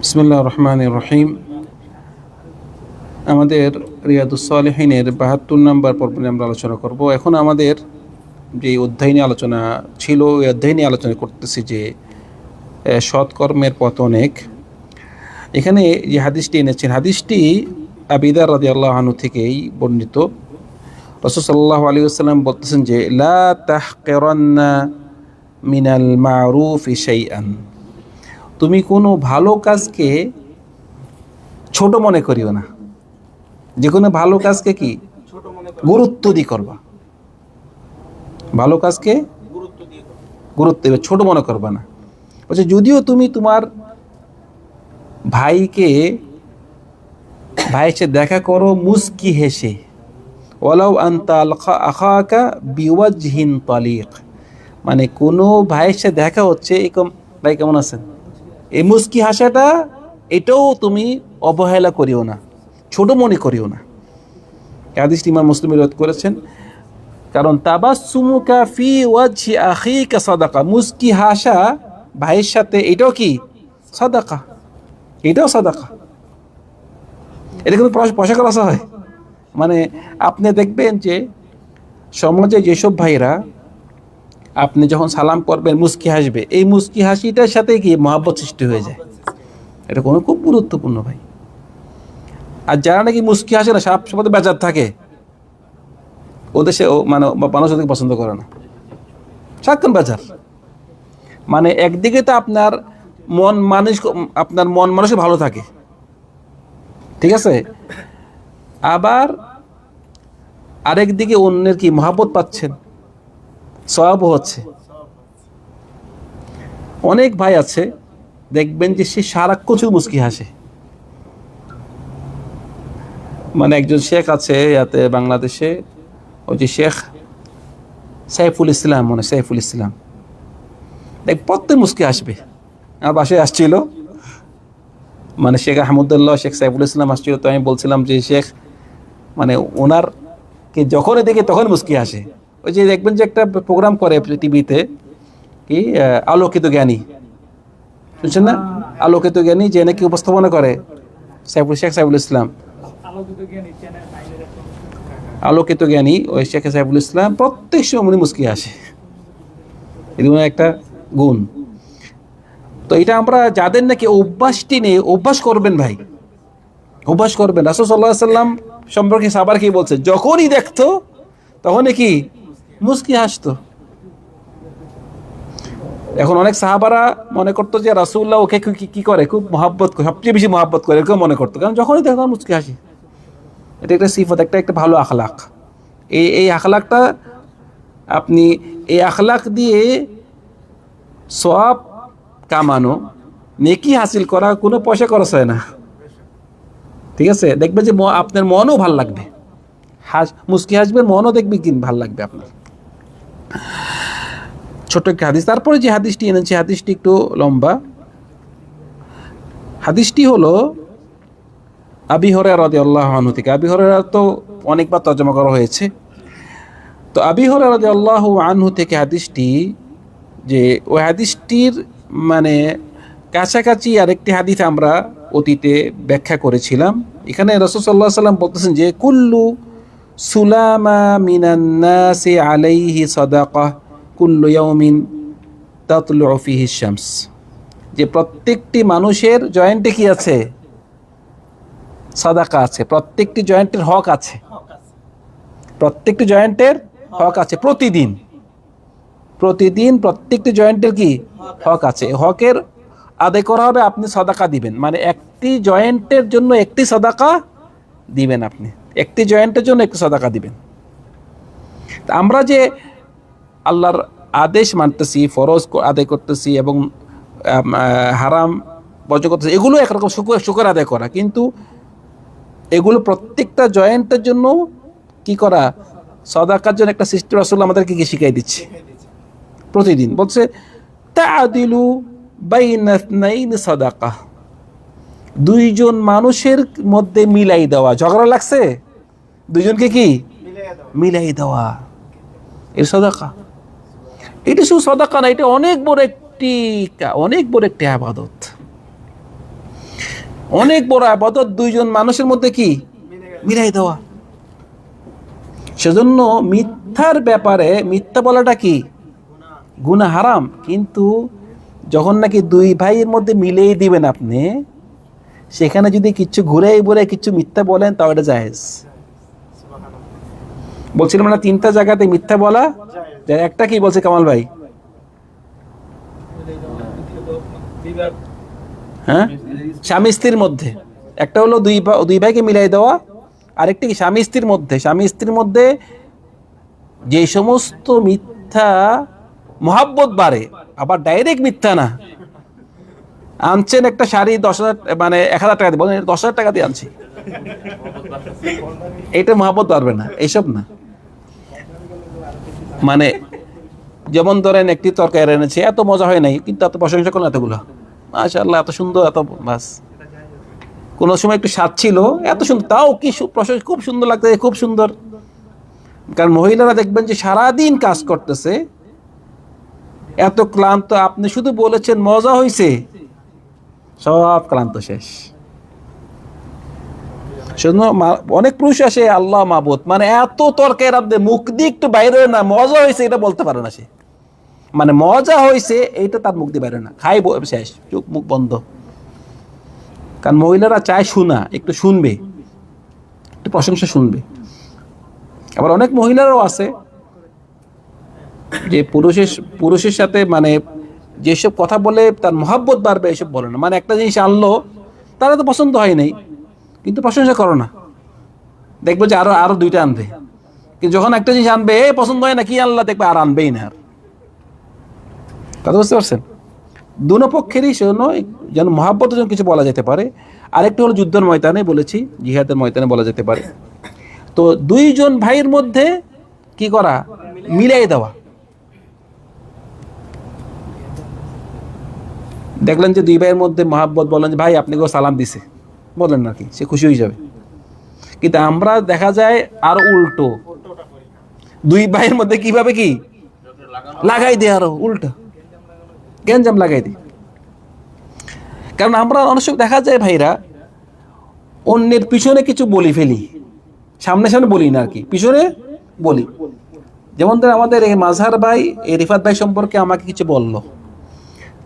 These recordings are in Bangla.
বিসমিল্লাহির রহমানির রহিম। আমাদের রিয়াদুস সালিহিনের ৭২ নম্বর পর্ব নিয়ে আমরা আলোচনা করব। এখন আমাদের যে অধ্যায় নিয়ে আলোচনা ছিল, ওই অধ্যায় নিয়ে আলোচনা করতেছি যে সৎকর্মের পথ অনেক। এখানে যে হাদিসটি এনেছেন, হাদিসটি আবু যর রাদিয়াল্লাহু আনহু থেকেই বর্ণিত। রাসূল সাল্লাল্লাহু আলাইহি ওয়াসাল্লাম বলতেছেন যে লা তাহকিরান্না মিনাল মারুফি শাইআন, তুমি কোনো ভালো কাজকে ছোট মনে করিও না। যে কোনো ভালো কাজকে কি গুরুত্ব দিয়ে করবা, ভালো কাজকে গুরুত্ব দিবে, ছোট মনে করবা না। বলছে যদিও তুমি তোমার ভাইয়ের সাথে দেখা করো মুস্কি হেসে, ওয়ালাউ আনতা আখাকা বিওয়াজহিন তালিক, মানে কোনো ভাইয়ের সাথে দেখা হচ্ছে, এরকম ভাই কেমন আছেন, এই মুস্কি হাসাটা এটাও তুমি অবহেলা করিও না, ছোট মনে করিও না। হাদিসটি ইমাম মুসলিম রিওয়ায়াত করেছেন। কারণ তাবাসসুমুকা ফি ওয়াজহি আখিকা সাদাকা, মুস্কি হাসা ভাইয়ের সাথে এটাও কি সাদাকা, এটাও সাদাকা। এটা কিন্তু পয়সা খরচ হয়। মানে আপনি দেখবেন যে সমাজে যেসব ভাইরা আপনি যখন সালাম করবেন মুস্কি হাসবে, এই মুস্কি হাসিটার সাথে কি মহব্বত সৃষ্টি হয়ে যায়। এটা কোনো খুব গুরুত্বপূর্ণ ভাই। আর যারা নাকি মুস্কি হাসে না, সব বেজার থাকে, ওদের সে মানে মানুষ ওদেরকে পছন্দ করে না, সারাক্ষণ বেজার। মানে একদিকে তো আপনার মন মানুষের ভালো থাকে, ঠিক আছে, আবার আরেক দিকে অন্যের কি মহব্বত পাচ্ছেন, সওয়াবও হচ্ছে। অনেক ভাই আছে দেখবেন যে সে সারাক্ষণ শুধু মুস্কি হাসে। মানে একজন শেখ আছে ইয়াতে বাংলাদেশে, ওই যে শেখ সাইফুল ইসলাম, সাইফুল ইসলাম, দেখ প্রত্যেক মুস্কি আসবে। আমার বাসায় আসছিল, মানে শেখ আহমদুল্লাহ, শেখ সাইফুল ইসলাম আসছিল। তো আমি বলছিলাম যে শেখ, মানে ওনারকে যখনই দেখে তখন মুস্কি আসে। ওই যে দেখবেন যে একটা প্রোগ্রাম করে টিভিতে, কি আলোকিত জ্ঞানী, শুনছেন না? আলোকিত জ্ঞানী, যে নাকি উপস্থাপনা করে শেখ সাইফুল ইসলাম, আলোকিত জ্ঞানী ওই শেখ সাইফুল ইসলাম, প্রত্যেক সময় উনি মুস্কি আসে। এরকম একটা গুণ। তো এটা আমরা যাদের নাকি অভ্যাসটি নেই, অভ্যাস করবেন ভাই, অভ্যাস করবেন। রাসূল সাল্লাল্লাহু আলাইহি ওয়াসাল্লাম সম্পর্কে সাহাবার কি বলছে, যখনই দেখতো তখনই কি মুস্কি হাসতো। এখন অনেক সাহাবারা মনে করতো যে রাসূলুল্লাহ ওকে কি করে, খুব মহব্বত করে, সবচেয়ে বেশি মহব্বত করে, এরকম মনে করতো। কারণ যখনই দেখতো মুস্কি হাসি, এটা একটা সিফত, একটা ভালো আখলাক। এই আখলাকটা আপনি, এই আখলাক দিয়ে সওয়াব কামানো, নেকি হাসিল করা, কোনো পয়সা খরচ হয় না, ঠিক আছে। দেখবে যে আপনার মনও ভাল লাগবে, মুস্কি হাসবেন, মনও দেখবে কি ভাল লাগবে আপনার। ছোট্ট একটা হাদিস। তারপরে যে হাদিসটি এনেছে, হাদিসটি একটু লম্বা। হাদিসটি হলো আবু হুরায়রা রাদিয়াল্লাহু আনহু থেকে। আবু হুরায়রা তো অনেকবার তর্জমা করা হয়েছে। তো আবু হুরায়রা রাদিয়াল্লাহু আনহু থেকে হাদিসটি, যে ওই হাদিসটির মানে কাছাকাছি আরেকটি হাদিস আমরা অতীতে ব্যাখ্যা করেছিলাম। এখানে রাসূল সাল্লাল্লাহু আলাইহি ওয়াসাল্লাম বলতেছেন যে কুল্লু সুলামা মিনান নাসি আলাইহি সাদাকাহ কুল্লু ইয়াউমিন তাতলুউ ফিহি শামস, যে প্রত্যেকটি মানুষের জয়েন্টে কি আছে, সাদাকা আছে, প্রত্যেকটি জয়েন্টের হক আছে, প্রত্যেকটি জয়েন্টের হক আছে। প্রতিদিন প্রত্যেকটি জয়েন্টের কি হক আছে, হকের আদায় করা হবে। আপনি সাদাকা দিবেন, মানে একটি জয়েন্টের জন্য একটি সাদাকা দিবেন, আপনি একটি জয়েন্টের জন্য একটি সাদাকা দিবেন। আমরা যে আল্লাহর আদেশ মানতেছি, ফরজ আদায় করতেছি এবং হারাম বর্জন করতেছি, এগুলো একরকম শুকর আদায় করা, কিন্তু এগুলো প্রত্যেকটা জয়েন্টের জন্য কি করা, সাদাকার জন্য একটা সিস্টেম রাসূল আমাদেরকে কি শিখিয়ে দিচ্ছে প্রতিদিন। বলছে তাআদিলু বাইনা ইসনাইনি সাদাকা, দুইজন মানুষের মধ্যে মিলাই দেওয়া, ঝগড়া লাগছে দুইজনকে কি মিলাই দেওয়া, এর সাদাকা। এটা শুধু সাদাকা না, এটা অনেক বড় একটি ইবাদত। অনেক বড় ইবাদত, দুইজন মানুষের মধ্যে কি মিলাই দেওয়া। সেজন্য মিথ্যার ব্যাপারে মিথ্যা বলাটা কি গুনাহ, হারাম। কিন্তু যখন নাকি দুই ভাইয়ের মধ্যে মিলেই দিবেন আপনি, সেখানে যদি কিছু ঘুরে ঘুরে কিছু মিথ্যা বলেন তাও এটা জায়েজ। বলছিলাম না 3টা জায়গাতে মিথ্যা বলা যায়। একটা কি বলছে কামাল ভাই? হ্যাঁ, স্বামী স্ত্রীর মধ্যে। একটা হলো দুই ভাইকে মিলাই দেওয়া, আরেকটি কি স্বামী স্ত্রীর মধ্যে। স্বামী স্ত্রীর মধ্যে যে সমস্ত মিথ্যা মহাব্বত বাড়ে, আবার ডাইরেক্ট মিথ্যা না, আনছেন একটা শাড়ি 10,000 মানে 1,000 টাকা দিয়ে, বলেন 10,000 টাকা দিয়ে আনছি, এটা মহাব্বত বাড়বে না, এইসব না। মানে যেমন ধরেন একটি তরকারি এনেছে, এত মজা হয় নাই, কিন্তু এত প্রশংসা করলো এতগুলো, মাশাআল্লাহ এত সুন্দর, এত বাস। কোনো সময় একটু স্বাদ ছিল, এত সুন্দর, তাও কি প্রশংসা, খুব সুন্দর লাগতেছে, খুব সুন্দর। কারণ মহিলারা দেখবেন যে সারাদিন কাজ করতেছে, এত ক্লান্ত, আপনি শুধু বলেছেন মজা হয়েছে, সব ক্লান্ত শেষ। সেজন্য অনেক পুরুষ আসে আল্লাহ মাবুদ, মানে এত তর্কের আপনি মুখ দিয়ে একটু বাইরে না, মজা হয়েছে এটা বলতে পারে না সে, মানে মজা হয়েছে এইটা তার মুখ দিয়ে বাইরে না, খাই শেষ, চোখ মুখ বন্ধ। কারণ মহিলারা চায় শোনা, একটু শুনবে, একটু প্রশংসা শুনবে। আবার অনেক মহিলারাও আছে যে পুরুষের সাথে মানে যেসব কথা বলে তার মহাব্বত বাড়বে এসব বলে না। মানে একটা জিনিস আনলো, তারা তো পছন্দ হয় নাই, কিন্তু প্রশংসা করো না, দেখবো যে আরো 2টা আনবে। কিন্তু যখন একটা জিনিস আনবে, পছন্দ হয় না, কি আনলা, দেখবে আর আনবেই না। আর কথা বুঝতে পারছেন? দুনো পক্ষেরই সেজন্য যেন মহাব্বতের জন্য কিছু বলা যেতে পারে। আরেকটি হলো যুদ্ধের ময়দানে, বলেছি জিহাদের ময়দানে বলা যেতে পারে। তো দুইজন ভাইয়ের মধ্যে কি করা, মিলাই দেওয়া। দেখলেন যে দুই ভাইয়ের মধ্যে মহাব্বত, বলেন যে ভাই আপনি সালাম দিছে, বলেন নাকি, সে খুশি হয়ে যাবে। কিন্তু আমরা দেখা যায় আর উল্টো, দুই ভাইয়ের মধ্যে কিভাবে কি লাগাই দেয়, আরো উল্টা গ্যাঞ্জাম লাগাই দিই। কারণ আমরা অনেক সময় দেখা যায় ভাইরা অন্যের পিছনে কিছু বলি ফেলি, সামনে সামনে বলি না আর কি, পিছনে বলি। যেমন ধর আমাদের এই মাজহার ভাই, এই রিফাত ভাই সম্পর্কে আমাকে কিছু বলল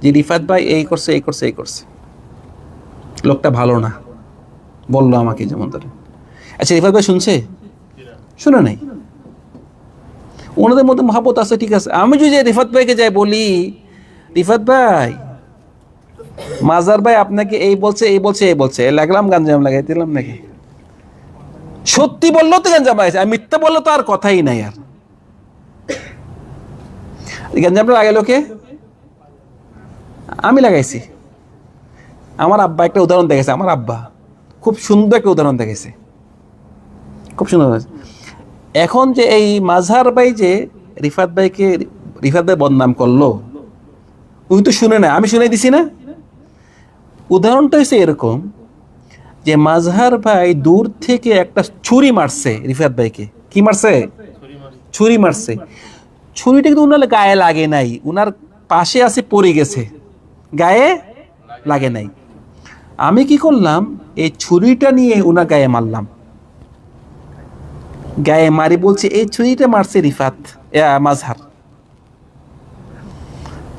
যে রিফাত ভাই এই করছে, এই করছে, এই করছে, লোকটা ভালো না, বললো আমাকে। যেমন ধরে, আচ্ছা রিফাত ভাই শুনছে? শুনে নাই। ওনাদের মধ্যে মহাব্বত আছে, ঠিক আছে। আমি যদি রিফাত ভাইকে যাই বলি, রিফাত ভাই মাজার ভাই আপনাকে এই বলছে, এই বলছে, এই বলছে, লাগলাম গাঞ্জাম লাগাই দিলাম নাকি? সত্যি বললো তো গাঞ্জাম লাগাইছে, আর মিথ্যা বললো তো আর কথাই নাই। আর গাঞ্জামটা লাগাইলো কে? আমি লাগাইছি। আমার আব্বা একটা উদাহরণ দেখেছে, আমার আব্বা খুব সুন্দর একটা উদাহরণ দেখেছে, খুব সুন্দর। এখন যে এই মাজহার ভাই যে রিফাত ভাই বদনাম করলো, উনি তো শুনে না, আমি শুনে দিছি না। উদাহরণটা হচ্ছে এরকম যে মাজহার ভাই দূর থেকে একটা ছুরি মারছে রিফাত ভাইকে। কি মারছে? ছুরি মারছে। ছুরিটা কিন্তু উনার গায়ে লাগে নাই, উনার পাশে আছে পড়ে গেছে, গায়ে লাগে নাই। আমি কি করলাম, এই ছুরিটা নিয়ে উনার গায়ে মারলাম। গায়ে মারি বলছে এই ছুরিটা মারছে রিফাত মাজহার।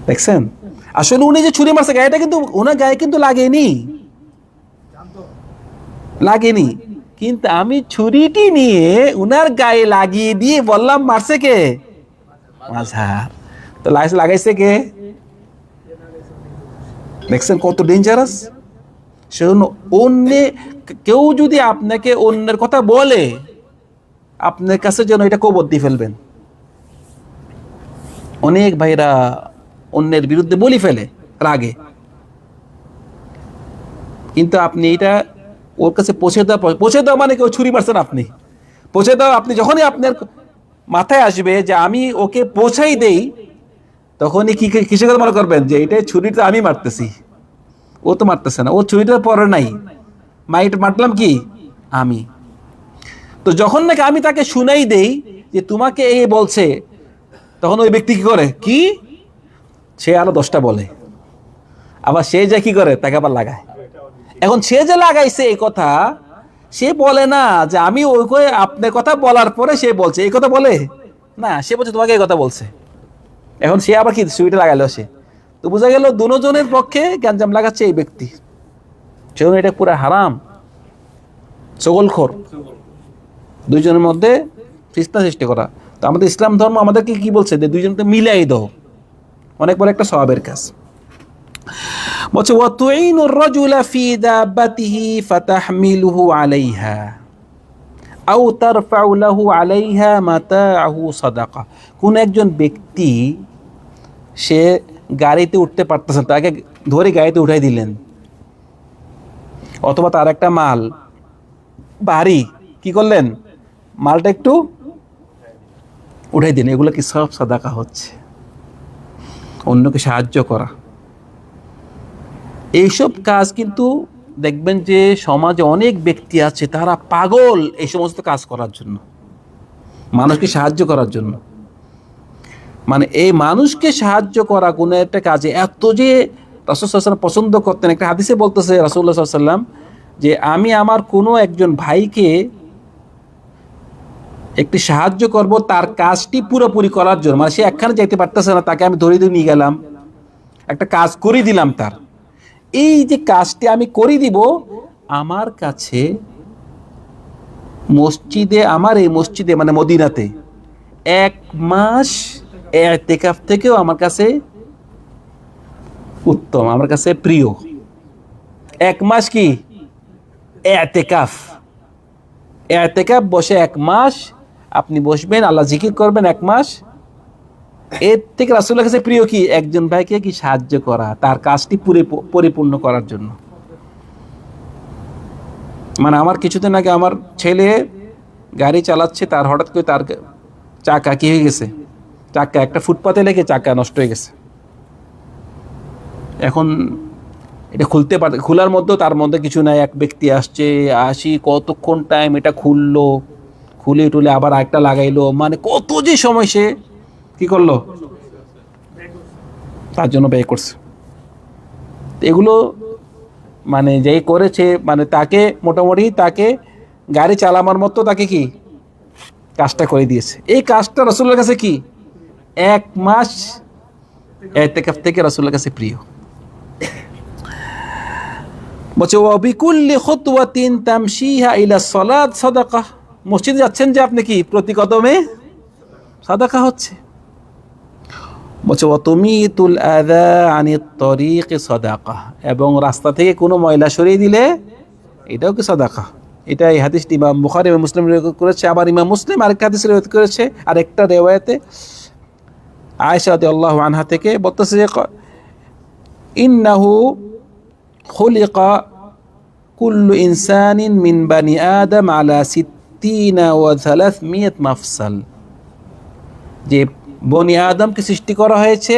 দেখছেন, আসলে উনি যে ছুরি মারছে গায়েটা কিন্তু ওনার গায়ে কিন্তু লাগেনি, লাগেনি। কিন্তু আমি ছুরিটি নিয়ে উনার গায়ে লাগিয়ে দিয়ে বললাম মারছে কে? মাজহার। তো লাগাইছে কে? দেখছেন কত ডেঞ্জারাস। সেজন্য কেউ যদি আপনাকে অন্যের কথা বলে, আপনার কাছে যেন এটা কবর দিয়ে ফেলবেন। অনেক ভাইরা অন্যের বিরুদ্ধে বলি ফেলে রাগে, কিন্তু আপনি এটা ওর কাছে পৌঁছে দেওয়া মানে কেউ ছুরি মারছেন আপনি, পৌঁছে দেওয়া। আপনি যখনই আপনার মাথায় আসবে যে আমি ওকে পৌঁছাই দেই, তখনই কিসের কথা মনে করবেন যে এটা ছুরিটা আমি মারতেছি, ও তো মারতেছে না, ও ছুরিটার পরে নাই, মারলাম কি আমি। তো যখন নাকি আমি তাকে শুনাই দেই যে তোমাকে এই বলছে, তখন ওই ব্যক্তি কি করে, কি সে আরো 10টা বলে, আবার সে যা কি করে তাকে আবার লাগায়। এখন সে যে লাগাইছে এই কথা, সে বলে না যে আমি ওই আপনার কথা বলার পরে সে বলছে, এই কথা বলে না, সে বলছে তোমাকে এই কথা বলছে। এখন সে আবার কি সুইটা লাগাইলো সে, তো বোঝা গেল দুজনের পক্ষে গ্যাঞ্জাম লাগাচ্ছে এই ব্যক্তি, সেজন্য এটা পুরো হারাম, চগলখোর, দুইজনের মধ্যে ফিতনা সৃষ্টি করা। তো আমাদের ইসলাম ধর্ম আমাদেরকে কি বলছে, যে দুইজনকে মিলাই দাও, অনেক বড় একটা সওয়াবের কাজ। বলছে ওয়াতুইনুর রাজুলা ফি দাব্বাতিহি ফাতাহমিলুহু আলাইহা আও তারফাউ লাহু আলাইহা মাতাআহু সাদাকা। কোন একজন ব্যক্তি সে গাড়িতে উঠতে পারতেছে, তাকে ধরে গাড়িতে উঠাই দিলেন, অথবা তার একটা মাল ভারী, কি করলেন, মালটা একটু উঠাই দিলেন, এগুলো কি সব সাদাকা হচ্ছে, অন্যকে সাহায্য করা। এইসব কাজ কিন্তু দেখবেন যে সমাজে অনেক ব্যক্তি আছে তারা পাগল এই সমস্ত কাজ করার জন্য, মানুষকে সাহায্য করার জন্য। মানে এই মানুষকে সাহায্য করা কোনো একটা কাজে এত যে রাসূল সাল্লাল্লাহু আলাইহি ওয়াসাল্লাম পছন্দ করতেন। একটা হাদিসে বলতেছে রাসূলুল্লাহ সাল্লাল্লাহু আলাইহি ওয়াসাল্লাম যে আমি আমার কোনো একজন ভাইকে একটি সাহায্য করব তার কাজটি পুরোপুরি করার জন্য, মানে সে একখানে যাইতে পারতেছে না, তাকে আমি ধরে নিয়ে গেলাম, একটা কাজ করে দিলাম তার, এই যে কাজটি আমি করে দিব, আমার কাছে মসজিদে, আমার এই মসজিদে মানে মদিনাতে 1 মাস ইতিকাফ থেকেও আমার কাছে উত্তম, আমার কাছে প্রিয়। 1 মাস কি ইতিকাফ, ইতিকাফ বসে 1 মাস আপনি বসবেন, আল্লাহ জিকির করবেন 1 মাস, এর থেকে রাসূলের কাছে প্রিয় কি, একজন ভাইকে কি সাহায্য করা, তার কাজটি পরিপূর্ণ করার জন্য। মানে আমার কিছুদিন আগে আমার ছেলে গাড়ি চালাচ্ছে, তার হঠাৎ করে তার চাকা কি হয়ে গেছে, চাকা একটা ফুটপাতে লেগে চাকা নষ্ট হয়ে গেছে। এখন এটা খোলার মধ্যেও তার মধ্যে কিছু নাই, এক ব্যক্তি আসছে, আসি কতক্ষণ টাইম এটা খুললো, খুলে টুলে আবার আরেকটা লাগাইলো, মানে কত যে সময় সে কি করলো, তার জন্য ব্যয় করছে। এগুলো মানে যেই করেছে, মানে তাকে মোটামুটি তাকে গাড়ি চালানোর মতো তাকে কি কাজটা করে দিয়েছে। এই কাজটা রাসূলের কাছে কি 1 মাস ইতিকাফ থেকে রাসূলের কাছে প্রিয়। বলছে ওয়া বিকুল্লি খুতওয়াতিন তামশিহা ইলা সালাত সাদাকা, মসজিদে যাচ্ছেন যে আপনি কি প্রতি কদমে সাদাকা হচ্ছে। বলছে ওয়া তুমিতুল আযা আনিত তরিক সাদাকা, এবং রাস্তা থেকে কোনো ময়লা সরিয়ে দিলে এটাও কি সাদাকা। এটা এই হাদিসটি ইমাম বুখারী এবং মুসলিম রিওয়ায়াত করেছে। আবার ইমাম মুসলিম আরেকটা হাদিস রিওয়ায়াত করেছে, আরেকটা রিওয়ায়াতে আয়েশা রাদিয়াল্লাহু আনহা থেকে বলতেছে যে ইন্নাহু খুলিকা কুল্লু ইনসানিন মিন বানি আদম আলা 60 ওয়া 300 মাফসাল, যে বনি আদমকে সৃষ্টি করা হয়েছে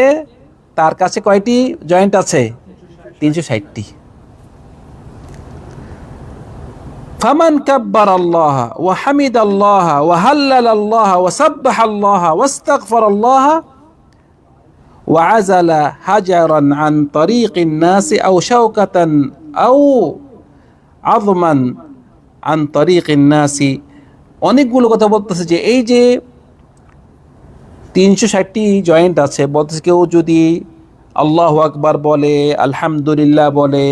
তার কাছে কয়টি জয়েন্ট আছে, 360টি। ফামান কাব্বার আল্লাহ ওয়া হামিদ আল্লাহ ওয়া হাল্লাল আল্লাহ ওয়া সাব্বাহ আল্লাহ ওয়া ইস্তাগফার আল্লাহ ওয়া আযালা হাজারান আন তরিকিন নাস আও শাওকাতান আও আযমান আন তরিকিন নাস, অনেকগুলো কথা বলতেছে যে এই যে 360টি জয়েন্ট আছে, বলতেছে কেউ যদি আল্লাহু আকবার বলে, আলহামদুলিল্লাহ বলে,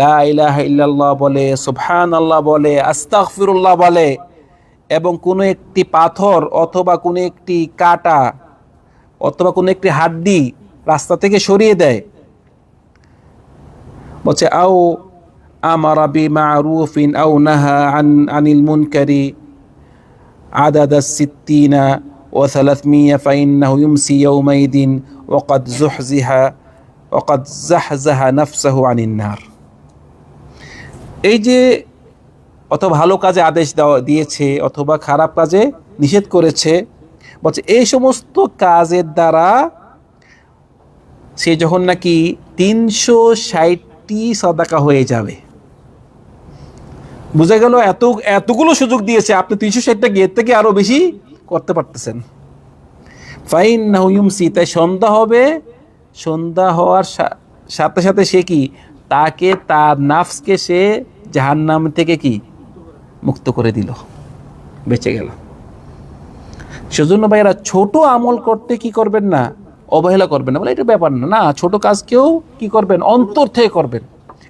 লা ইলাহা ইল্লাল্লাহ বলে, সুবহানাল্লাহ বলে, আস্তাগফিরুল্লাহ বলে, এবং কোনো একটি পাথর অথবা কোনো একটি কাঁটা অথবা কোনো একটি হাড্ডি রাস্তা থেকে সরিয়ে দেয়, বলছে আও আমারা বিমারুফিন আও নাহা আনিল মুনকারি আদাদা 60 ওয়া 300 ফাইন্নাহু ইউমসি ইয়াওমাইদিন ওয়াকাদ জাহজাহা নাফসাহু আনিন নার। এই যে অথবা ভালো কাজে আদেশ দিয়েছে অথবা খারাপ কাজে নিষেধ করেছে, বলছে এই সমস্ত কাজের দ্বারা সে যখন নাকি 360টি সাদাকা হয়ে যাবে, বুঝা গেল এতগুলো সুযোগ দিয়েছে, আপনি 360টা এর থেকে আরো বেশি করতে পারতেছেন। ফাইন্নাহু ইউমসি, তাই সন্ধ্যা হবে, সন্ধ্যা হওয়ার সাথে সাথে সে কি তাকে তার নাফসকে সে জাহান্নাম থেকে কি মুক্ত করে দিল, বেঁচে গেল। সেজন্য ভাইয়েরা ছোট আমল করতে কি করবেন না, অবহেলা করবেন না, বলে এটা ব্যাপার না, না ছোট কাজকেও কি করবেন, অন্তর থেকে করবেন।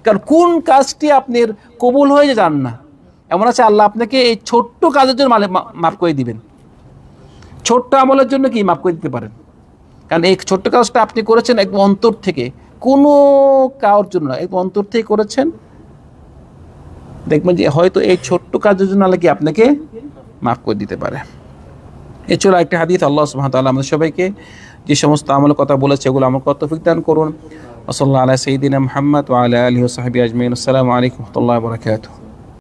কারণ কোন কাজটি আপনার কবুল হয়ে যান না, এমন আছে আল্লাহ আপনাকে এই ছোট্ট কাজের জন্য মাফ করে দিবেন, ছোট্ট আমলের জন্য কি মাফ করে দিতে পারেন। কারণ এই ছোট্ট কাজটা আপনি করেছেন একদম অন্তর থেকে, কোনো কারোর জন্য না, একদম অন্তর থেকে করেছেন, দেখবেন যে হয়তো এই ছোট্ট কাজের জন্য আল্লাহ কি আপনাকে মাফ করে দিতে পারে। এছাড়া একটা হাদিস, আল্লাহ সুবহানাহু ওয়া তাআলা আমাদের সবাইকে যে সমস্ত আমলের কথা বলেছে এগুলো আমল করার তৌফিক দান করুন। ওয়া সাল্লাল্লাহু আলা সাইয়্যিদিনা মুহাম্মদ ওয়া আলা আলিহি ওয়া সাহবিহি আজমাইন। আসসালামু আলাইকুম ওয়া রাহমাতুল্লাহি ওয়া বারাকাতুহু।